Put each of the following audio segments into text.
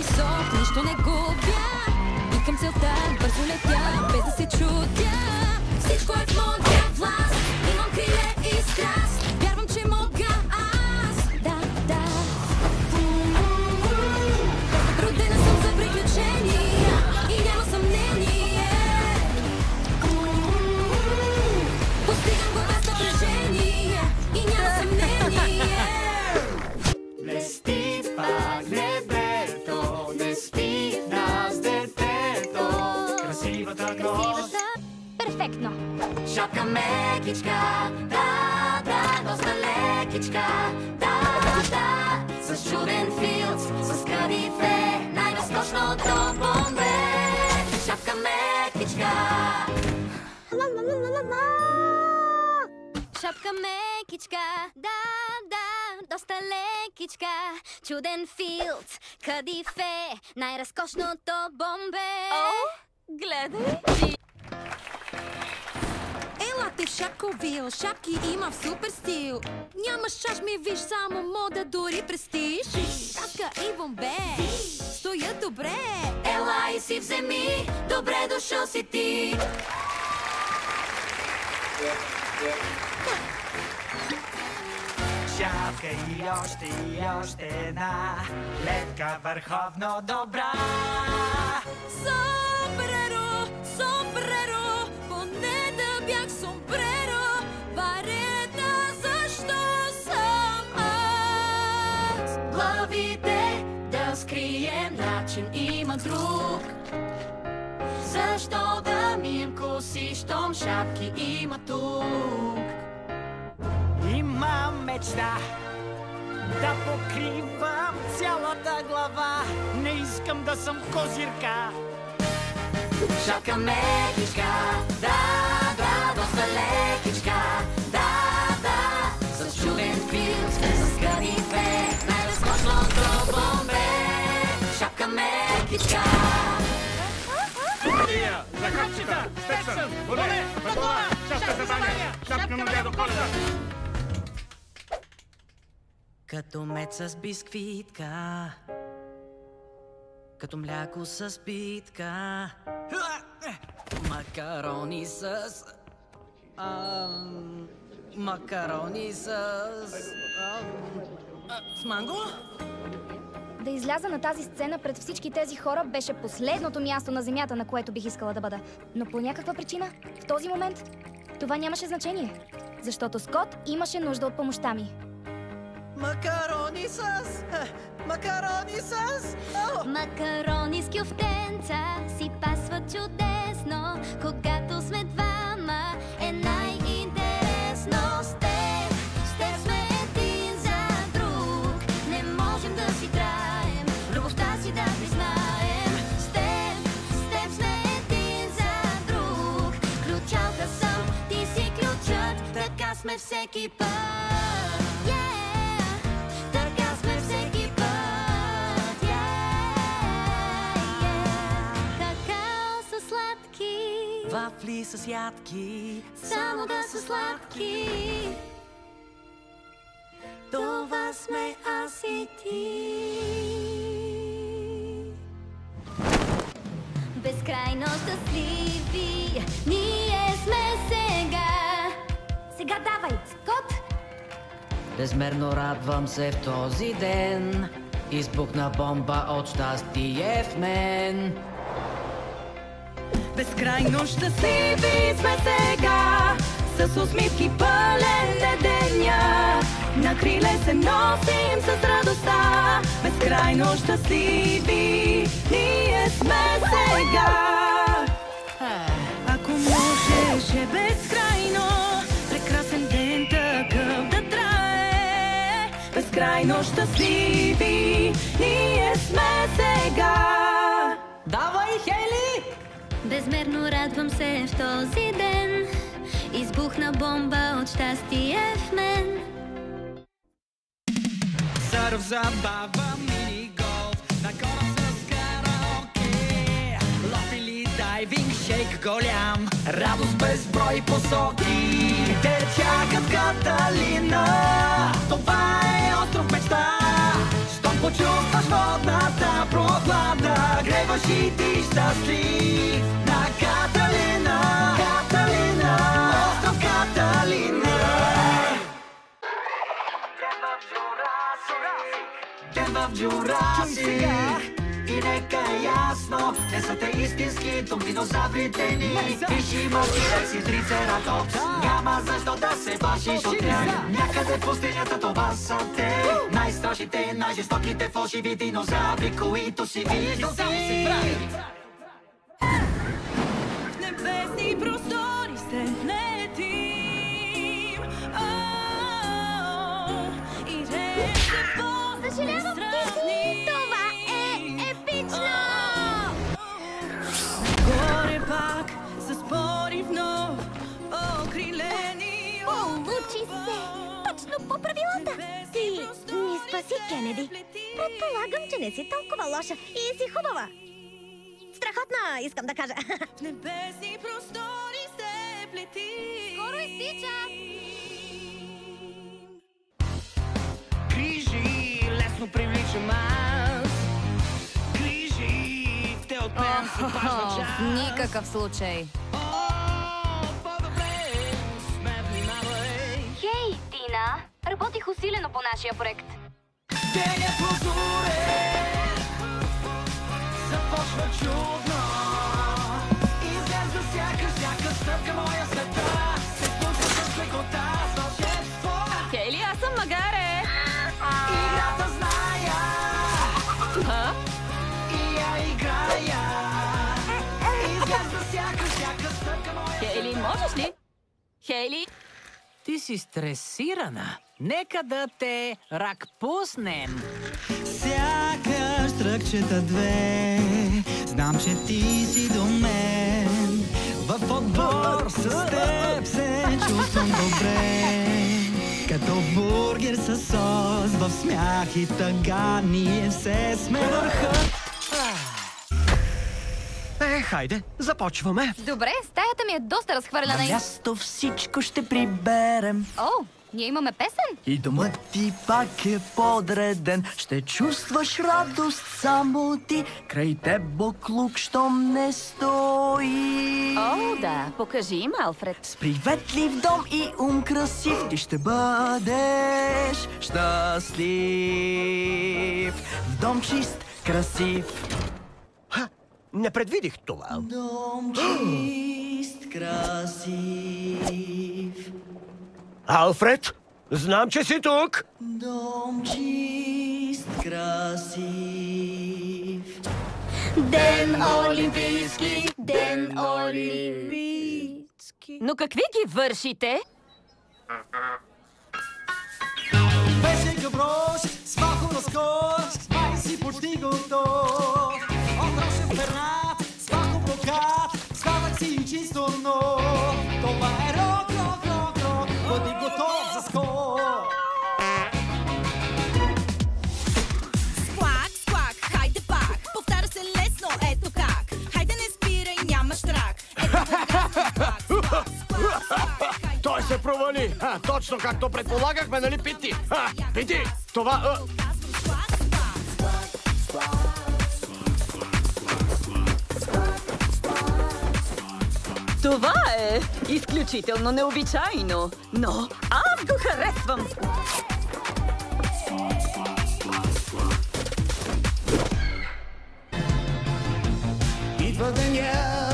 висок, нищо не губя. И към целта бързо летя, без да се чудя. Всичко е в моя власт, имам криле и страст. Вярвам, че мога аз, да. Родена съм за приключения и няма съмнение. Постигам го без напрежение и няма съмнение. Блести пак небето, не спи нас детето. Красивата нощ. Перфектно. Шапка мекичка, да, доста лекичка, да, с чуден филц, с кадифе, най-разкошното бомбе. Шапка мекичка. Шапка мекичка, да, доста лекичка. Чуден филц, кадифе, най-разкошното бомбе. Гледай. Елате в Шапковил, шапки има в супер стил. Няма шашми, виж само мода, дори престиж. Шапка и бомбе стоят добре. Ела и си вземи, добре дошъл си ти. Шапка и още една, летка върховно добра. Сомбреро, сомбреро, поне да бях сомбреро. Варета, защо съм аз? Главите да скрием, начин има друг. Защо да мием коси, щом шапки има тук? Имам мечта да покривам цялата глава. Не искам да съм козирка. Шапка мекичка, да, доста лекичка, да, с чуден филц, с кадифе, най-разкошното бомбе. Шапка мекичка. Супер! За капчета! Степсън! Боне! Петлова! Шапка за баня! Шапка на дядо Коледа! Като мед с бисквитка, като мляко с битка, макарони с... макарони с манго? Да изляза на тази сцена пред всички тези хора беше последното място на земята, на което бих искала да бъда. Но по някаква причина, в този момент, това нямаше значение. Защото Скот имаше нужда от помощта ми. Макарони с... макарони с... Макарони с кюфтенца си пасват чудесно. Когато сме двама е най-интересно. С теб сме един за друг. Не можем да си траем, любовта си да признаем. С теб сме един за друг. Ключалка съм, ти си ключът. Така сме всеки път. Вафли с ядки, само да са сладки. това сме аз и ти. Безкрайно щастливи ние сме сега. Сега давай, Скот! Безмерно радвам се в този ден. Избухна бомба от щастие в мен. Безкрайно щастливи сме сега, с усмивки пълен е деня. На криле се носим с радостта. Безкрайно щастливи ние сме сега. Ако можеше безкрайно, прекрасен ден такъв да трае. Безкрайно щастливи ние сме сега. Давай, Хейли! Безмерно радвам се в този ден. Избухна бомба от щастие в мен. Surf, забава, мини-голф, на кораб с караоке. Лов или дайвинг, шейк голям, радост без брой посоки. Те чакат Каталина, това е остров мечта. Щом почувстваш водната прохлада, гребаш и ти щастлив на Каталина, Каталина, остров Каталина. Ден в Джурасик, и нека е ясно, не са те истински тук динозаврите ни. Виж има тирекс и трицератопс, няма защо да се плашиш от тях. Някъде в пустинята това са те, най-страшните, най-жестоките фалшиви динозаври, които си виждал ти. В небесни простори се летим. И рече Съжалявам, Кики, това е епично! горе пак с порив нов, окрилени. Получи се! Точно по правилата! Ти ни спаси, Кенеди. Предполагам, че не си толкова лоша и си хубава. Страхотна, искам да кажа. В небесни простори се плетим. Скоро изтича! Грижи, лесно привличам аз. Грижи, те от мен са важна част. В никакъв случай. По-добре с мен внимавай. Хей, Тина! Работих усилено по нашия проект. Денят прозорен започва чудно. Изглежда всяка стъпка моя света се пуска с лекота, с вълшебство. Хейли, аз съм Магаре. Играта зная и я играя. Изглежда всяка стъпка моя света. Хейли, можеш ли? Хейли? Ти си стресирана. Нека да те ракпуснем. Сякаш тръгчета две, знам, че ти си до мен. В отбор с теб се чувствам добре. Като бургер със сос, в смях и тъга ние все сме върхът. Хайде, започваме. Добре, стаята ми е доста разхвърляна и... Място всичко ще приберем. О, ние имаме песен? И домът ти пак е подреден. Ще чувстваш радост само ти. Край теб буклук, щом не стои. О, да, покажи им, Алфред. С приветлив дом и ум красив ти ще бъдеш щастлив. В дом чист, красив. Не предвидих това. Дом чист, красив. Алфред, знам, че си тук. Дом чист, красив. Ден олимпийски, ден олимпийски. Но какви ги вършите? Беше гаврош, смахо на скош, май си почти готов. Отрошен пернат, смахо блокад, сладък си и чисто нов. Това е рок, рок, рок, рок, бъди готов за скок. Склак, склак, хайде пак. Повтаря се лесно, ето как. Хайде не спирай, нямаш трак. Ето как, склак, склак, склак. Той се провали. Точно както предполагахме, нали, Пити? Пити, това... Това е изключително необичайно, но аз го харесвам. Идва деня,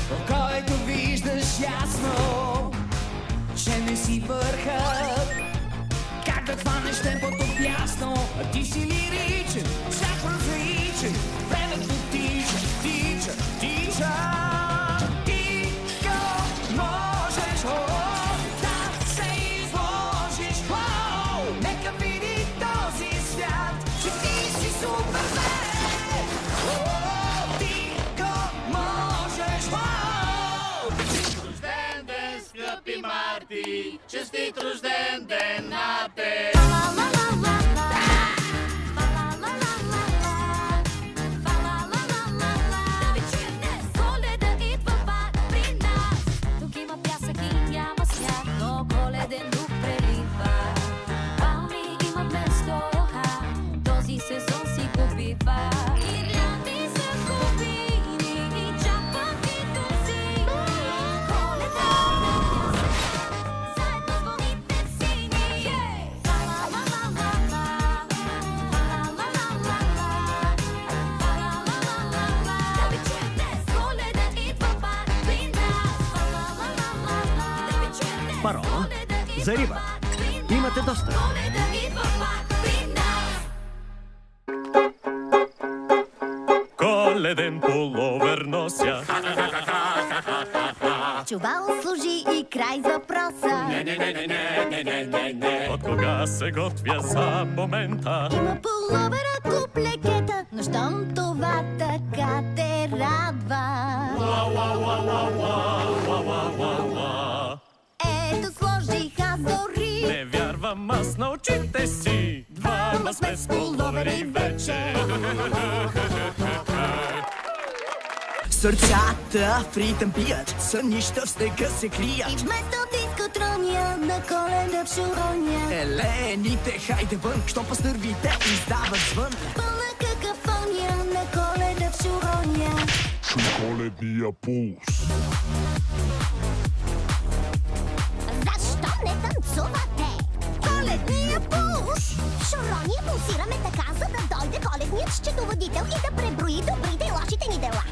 в който виждаш ясно, че не си върхът. Как да хванеш темпото бясно, а ти си лиричен, всяк различен. Времето тича, тича, тича. Ти го можеш, да се изложиш. Нека види този свят, че ти си супермен. Ти го можеш. Рожден ден, скъпи Марти, честит рожден ден на теб! Коледа идва пак при нас. Тук има пясък и няма сняг, но коледен дух прелива. Палми има вместо роха, този ни побива. Гирлянди са купини и чапаки туси. Коледа заедно с вълните сини. Да ви чуем днес, Коледа идва пак при нас. Паро, за риба. Имате доста. Коледа идва пак при нас. Коледен пуловер нося. Чувал служи и край с въпроса. От кога се готвя за момента? Има пуловера, куп лекета, но щом това така те радва. Ето сложих аз дори. Не вярвам аз на очите си. Двама сме с пуловери вече. Сърцата в ритъм бият, сънища в снега се крият. И вместо дискотрония на Коледа в шуроня. Елените, хайде вън, щом пастървите издават звън. Пълна какафония на Коледа в шуроня. Коледния пулс. Защо не танцувате? Коледния пулс! В шурония пулсираме така, за да дойде коледният счетоводител и да преброи добрите и лошите ни дела.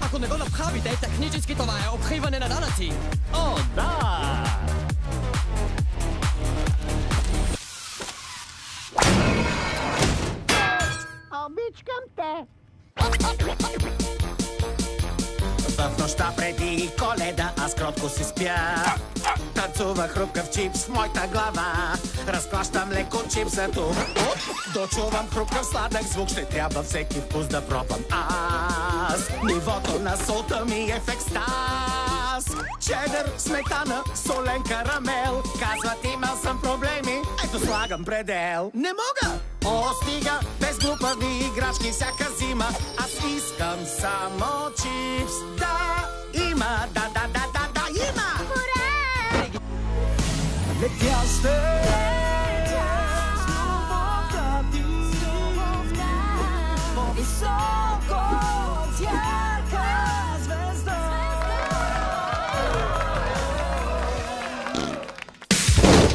Ако не го направите, технически това е укриване на данъци. О, да! Обичкам те! В нощта преди Коледа аз кротко си спя. Танцувах хрупкав чипс в моята глава. Разклащам леко чипсато. Дочувам хрупкав сладък звук. Ще трябва всеки вкус да пробвам аз. Нивото на солта ми е в екстаз. Чедър, сметана, солен карамел. Казват, имал съм проблеми. Ето слагам предел. Не мога! О, стига, без глупави играчки всяка зима. Аз искам само чипс. Да, има, да, има! Летял сте с любовта ти, по-високо от ярка звезда.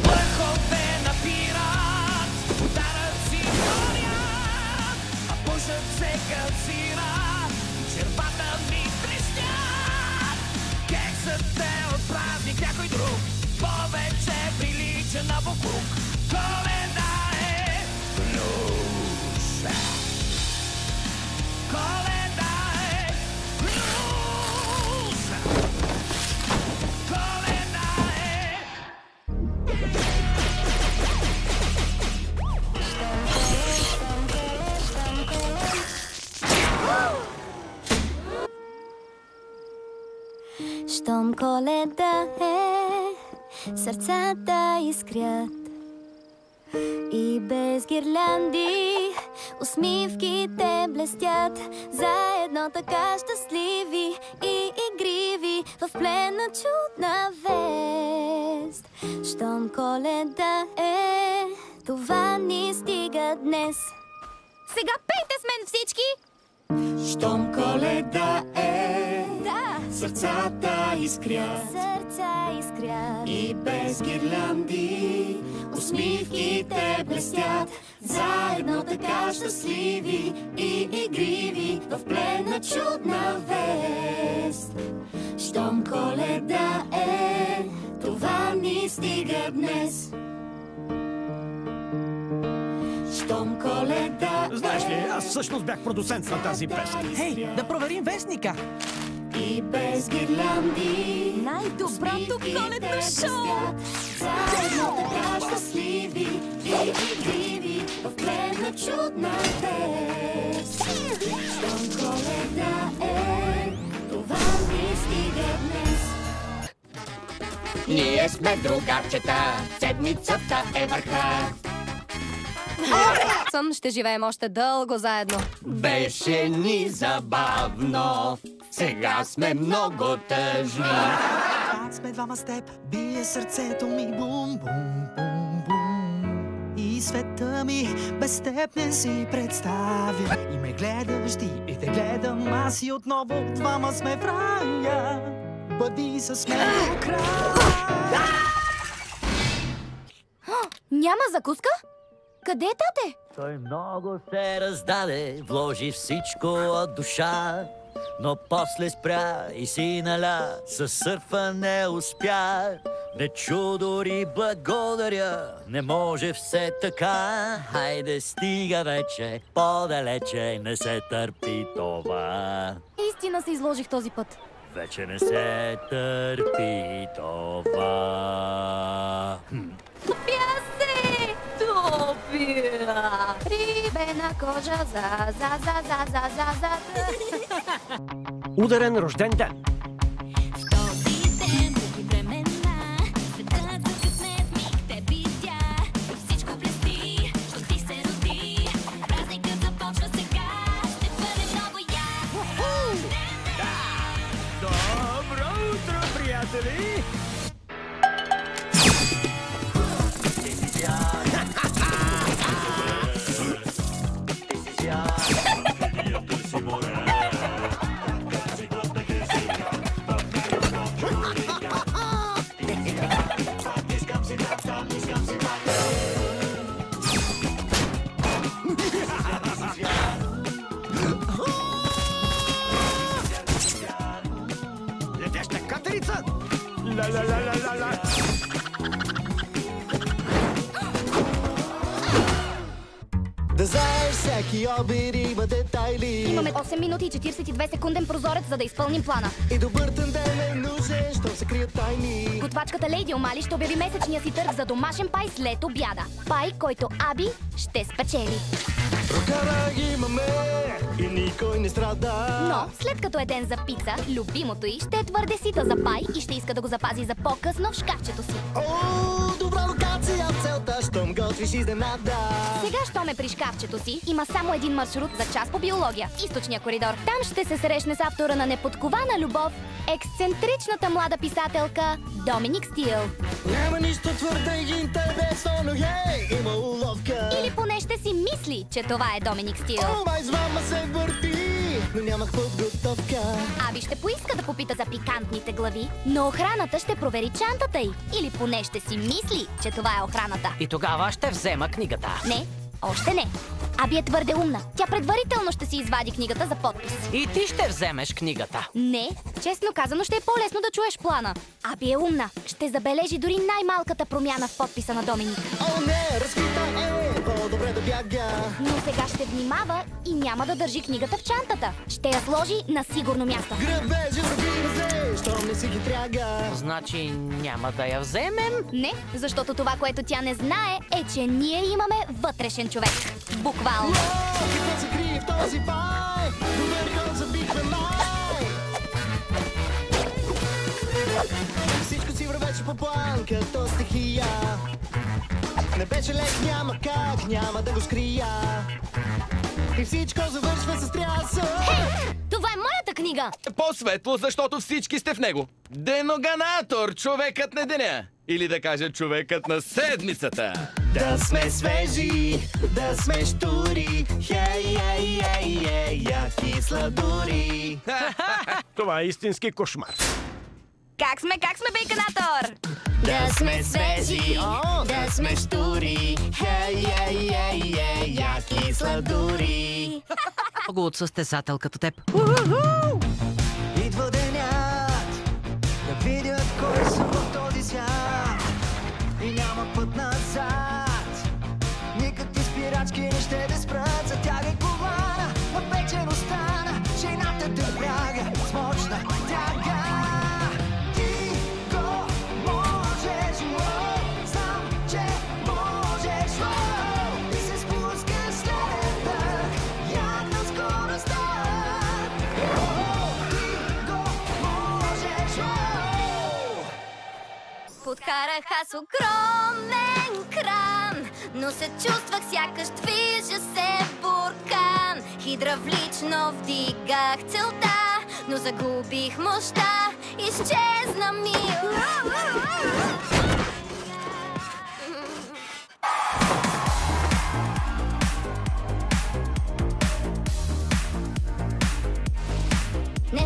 Върхове напират, ударъци горят, а пушът се газира, червата ми трещят. Кексът е от празник някой друг, повече прилича на буклук. Коледа е плюс. Коледа е плюс. Коледа е. Щом Коледа е, сърцата искрят. И без гирлянди усмивките блестят. Заедно така щастливи и игриви в плен на чудна вест. Щом Коледа е, това ни стига днес. Сега пейте с мен всички! Щом Коледа е, Да! сърцата искрят. Сърца искрят. И без гирлянди усмивките блестят. Заедно така щастливи и игриви в плен на чудна вест. Щом Коледа е, това ни стига днес. Щом Коледа е. Знаеш ли, аз всъщност бях продуцент на тази песен. Хей, да проверим вестника. И без гирлянди Най-доброто коледно шоу! заедно така щастливи и игриви в плен на чудна вест. Щом Коледа е, това ни стига днес. Ние сме другарчета, седмицата е върха. Ще живеем още дълго заедно. Беше ни забавно, сега сме много тъжни. Пак сме двама с теб, бие сърцето ми бум-бум-бум-бум. И ти света ми, без теб не си представя. И ме гледаш ти, и те гледам аз и отново двама сме в рая. Бъди с мен до края. Няма закуска? Къде е тате? Той много се раздаде, вложи всичко от душа, но после спря и си наля, със сърфа не успя. Не чу дори благодаря, не може все така. Хайде стига вече, по-далече, не се търпи това. Истина се изложих този път. Вече не се търпи това. Топя се! Топя! Рибена кожа за. Ударен рожден ден. В този ден, други времена, светът за късмет миг те видя. И всичко блести, що ти се роди. Празникът започва сега, ще бъде много яко. Добро утро, приятели! Летяща катерица! Ла-ла-ла-ла-ла-ла! Да знаеш, всеки обир има детайли. Имаме 8 минути и 42 секунден прозорец, за да изпълним плана. И добър тандем е нужен, щом се крият тайни. Готвачката Лейди Омали ще обяви месечния си търг за домашен пай след обяда. Пай, който Аби ще спечели. Прокара имаме и никой не страда. Но, след като е ден за пица, любимото й ще е твърде сита за пай и ще иска да го запази за по-късно в шкафчето си. О, добра локация в целта, щом готвиш изненада. Сега, щом е при шкафчето си, има само един маршрут за час по биология – източния коридор. Там ще се срещне с автора на Неподкована любов, ексцентричната млада писателка Доминик Стил. Няма нищо твърде и интересно, но хей, има уловка. Или поне ще си мисли, че това е Доминик Стил. О, май звама се върти, но нямах подготовка. Аби ще поиска да попита за пикантните глави, но охраната ще провери чантата й. Или поне ще си мисли, че това е охраната. И тогава ще взема книгата. Не, още не. Аби е твърде умна. Тя предварително ще си извади книгата за подпис. И ти ще вземеш книгата. Не, честно казано ще е по-лесно да чуеш плана. Аби е умна. Ще забележи дори най-малката промяна в подписа на Доминик. О, не, разкрита е, по-добре да бяга. Но сега ще внимава и няма да държи книгата в чантата. Ще я сложи на сигурно място. Грабежи, разбира се, щом не си хитряга. Значи няма да я вземем? Не, защото това, което тя не знае, е, че ние имаме вътрешен човек. Буквално. Какво се крие в този пай? Добър ход забихме май. Всичко си вървеше по план, като стихия. Не беше лек, няма как, няма да го скрия. И всичко завършва с трясък. Хей! Това е моята книга! По-светло, защото всички сте в него. Деноганатор, човекът на деня. Или да кажа човекът на седмицата. Да сме свежи, да сме щури. Хей, ей, ей, ей, яки сладури. Това е истински кошмар. Как сме, бейканатор? Да сме свежи, да сме щури. Хей, ей, ей, ей, яки сладури. Много от състезател като теб. Идва денят да видят кой са в този свят. И няма път назад. Никакви спирачки не ще те спрат. Затягай колана, вечер остана. Жената те вляга с мощна тяга. Ти го можеш, знам, че можеш. И се спускаш след дъх, як на скоростта. Подкарах аз огромен кран, но се чувствах сякаш движа се буркан. Хидравлично вдигах целта, но загубих мощта. Изчезна ми.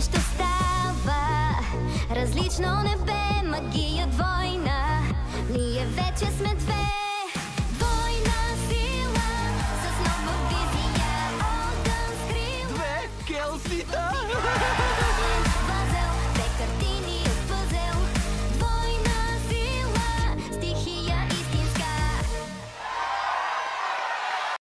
нещо става. Различно небе, магия двойна. Ние вече сме две.